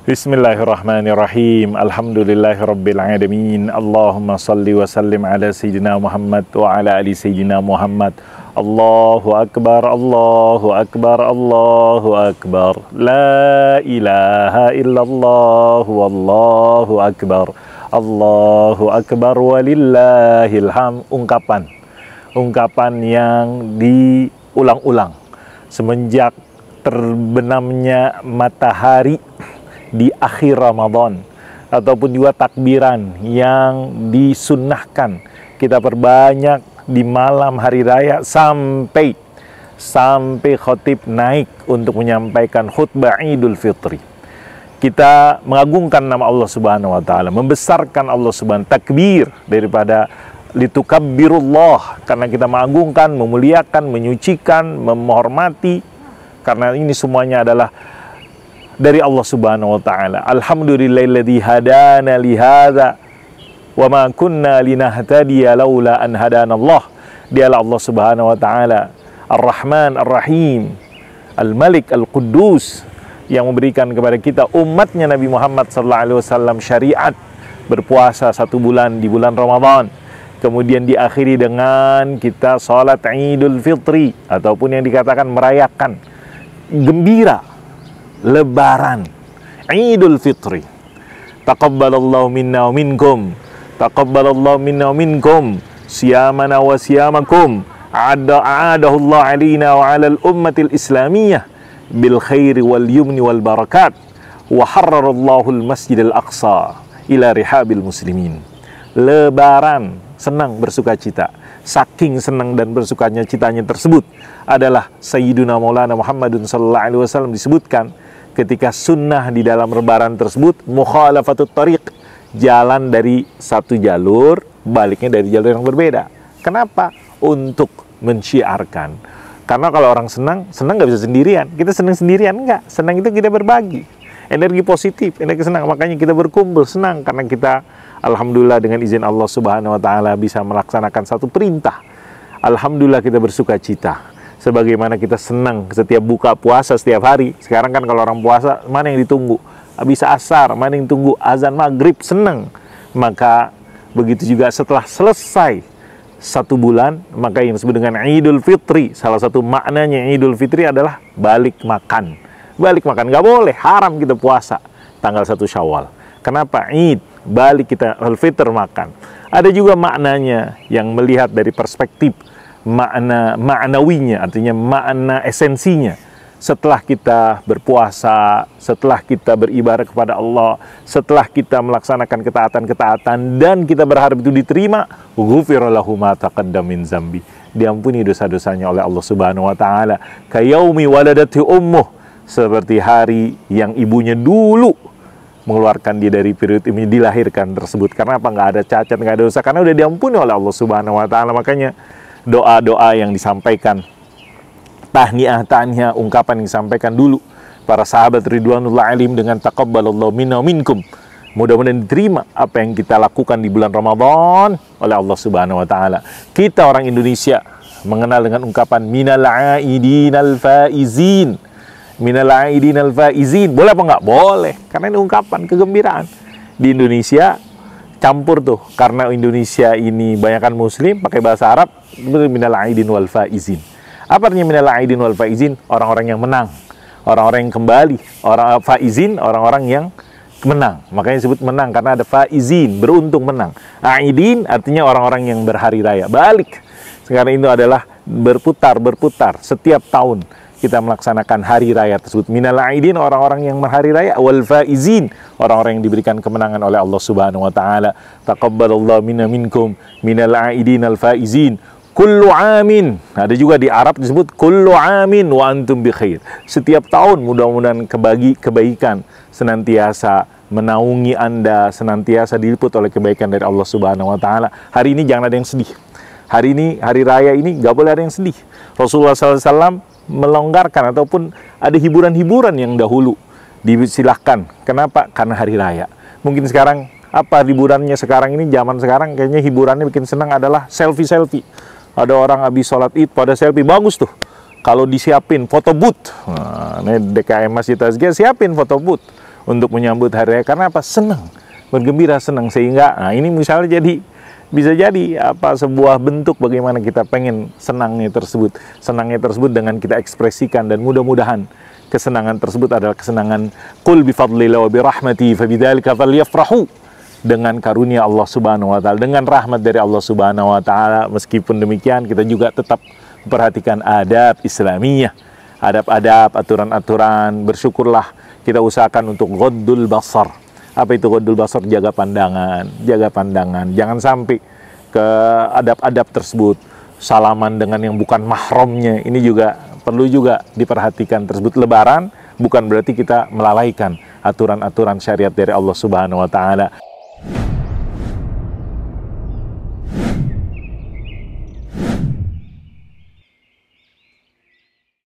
Bismillahirrahmanirrahim. Alhamdulillahirabbil alamin. Allahumma salli wa sallim ala sayyidina Muhammad wa ala ali sayyidina Muhammad. Allahu akbar, Allahu akbar, Allahu akbar. La ilaha illallah wallahu akbar. Allahu akbar walillahil hamd. Ungkapan yang diulang-ulang semenjak terbenamnya matahari di akhir Ramadan, ataupun juga takbiran yang disunnahkan kita perbanyak di malam hari raya sampai khotib naik untuk menyampaikan khutbah Idul Fitri. Kita mengagungkan nama Allah Subhanahu wa taala, membesarkan Allah Subhanahu, takbir daripada litukabbirullah, karena kita mengagungkan, memuliakan, menyucikan, menghormati, karena ini semuanya adalah dari Allah Subhanahu wa taala. Alhamdulillahilladzi hadana li hadza wa ma kunna linahtadiya laula an hadanallah. Dialah Allah Subhanahu wa taala, Ar-Rahman Ar-Rahim, Al-Malik Al-Quddus, yang memberikan kepada kita umatnya Nabi Muhammad sallallahu alaihi wasallam syariat berpuasa 1 bulan di bulan Ramadan. Kemudian diakhiri dengan kita salat Idul Fitri, ataupun yang dikatakan merayakan gembira Lebaran, Idul Fitri. Taqabbalallahu minna wa minkum, taqabbalallahu minna wa minkum, siyamana wa siyamakum, a'adahullahu alina wa alal ummatil islamiyah bil khairi wal yumni wal barakat, wa harrarallahu al masjidil aqsa ila rihabil muslimin. Lebaran, senang bersuka cita. Saking senang dan bersukanya citanya tersebut adalah Sayyiduna Maulana Muhammadun sallallahu alaihi wasallam disebutkan ketika sunnah di dalam lebaran tersebut mukhalafatut tariq, jalan dari satu jalur, baliknya dari jalur yang berbeda. Kenapa? Untuk menciarkan. Karena kalau orang senang nggak bisa sendirian. Kita senang sendirian enggak. Senang itu kita berbagi. Energi positif, energi senang. Makanya kita berkumpul senang karena kita alhamdulillah dengan izin Allah Subhanahu wa taala bisa melaksanakan satu perintah. Alhamdulillah kita bersuka cita. Sebagaimana kita senang setiap buka puasa setiap hari. Sekarang kan kalau orang puasa, mana yang ditunggu? Habis asar, mana yang tunggu? Azan maghrib, senang. Maka begitu juga setelah selesai 1 bulan, maka yang disebut dengan Idul Fitri, salah satu maknanya Idul Fitri adalah balik makan. Balik makan, nggak boleh, haram kita puasa tanggal 1 Syawal. Kenapa? Id, balik kita al-fitr makan. Ada juga maknanya yang melihat dari perspektif maknawinya, artinya makna esensinya. Setelah kita berpuasa, setelah kita beribadah kepada Allah, setelah kita melaksanakan ketaatan-ketaatan dan kita berharap itu diterima, ghufira lahu ma taqaddama min zambi, diampuni dosa-dosanya oleh Allah Subhanahu wa taala. Kayaumi waladati ummuh, seperti hari yang ibunya dulu mengeluarkan dia dari periode ini, dilahirkan tersebut. Karena apa? Nggak ada cacat, nggak ada dosa, karena udah diampuni oleh Allah Subhanahu wa taala. Makanya doa-doa yang disampaikan, tahniah, ungkapan yang disampaikan dulu para sahabat ridwanullah alim dengan taqabbalallahu minna wa minkum. Mudah-mudahan diterima apa yang kita lakukan di bulan Ramadan oleh Allah Subhanahu wa taala. Kita orang Indonesia mengenal dengan ungkapan minal aidinal faizin. Minal aidinal faizin. Boleh apa enggak? Boleh. Karena ini ungkapan kegembiraan. Di Indonesia campur tuh, karena Indonesia ini banyakkan muslim, pakai bahasa Arab, minal aidin wal faizin. Apa artinya minal aidin wal faizin? Orang-orang yang menang, orang-orang yang kembali. Orang faizin, orang-orang yang menang. Makanya disebut menang karena ada faizin, beruntung menang. Aidin artinya orang-orang yang berhari raya, balik. Sekarang itu adalah berputar setiap tahun kita melaksanakan hari raya tersebut. Minal aidin, orang-orang yang berhari raya, wal faizin, orang-orang yang diberikan kemenangan oleh Allah Subhanahu wa taala. Taqabbalallahu minna minkum minal aidin al faizin. Kullu amin. Ada juga di Arab disebut kullu amin wa antum bi khair. Setiap tahun mudah-mudahan kebaikan senantiasa menaungi Anda, senantiasa diliput oleh kebaikan dari Allah Subhanahu wa taala. Hari ini jangan ada yang sedih. Hari ini, hari raya ini nggak boleh ada yang sedih. Rasulullah SAW melonggarkan ataupun ada hiburan-hiburan yang dahulu disilahkan. Kenapa? Karena hari raya. Mungkin sekarang apa hiburannya sekarang ini, zaman sekarang kayaknya hiburannya bikin senang adalah selfie-selfie. Ada orang habis sholat id pada selfie, bagus tuh. Kalau disiapin foto booth, nah, ini DKM Masjid Tazkiyah siapin foto booth. untuk menyambut hari raya. Karena apa? Senang, bergembira, senang. Sehingga ini misalnya bisa jadi sebuah bentuk bagaimana kita pengen senangnya tersebut dengan kita ekspresikan, dan mudah-mudahan kesenangan tersebut adalah kesenangan qul bifadlillah wa birahmati fabidzalika falyafrahu, dengan karunia Allah Subhanahu wa taala, dengan rahmat dari Allah Subhanahu wa taala. Meskipun demikian, kita juga tetap perhatikan adab Islamiyah, adab-adab, aturan-aturan. Bersyukurlah, kita usahakan untuk ghaddul basar. Apa itu ghaddul basar? Jaga pandangan. Jangan sampai ke adab-adab tersebut. Salaman dengan yang bukan mahramnya, ini juga perlu juga diperhatikan tersebut. Lebaran bukan berarti kita melalaikan aturan-aturan syariat dari Allah Subhanahu wa taala.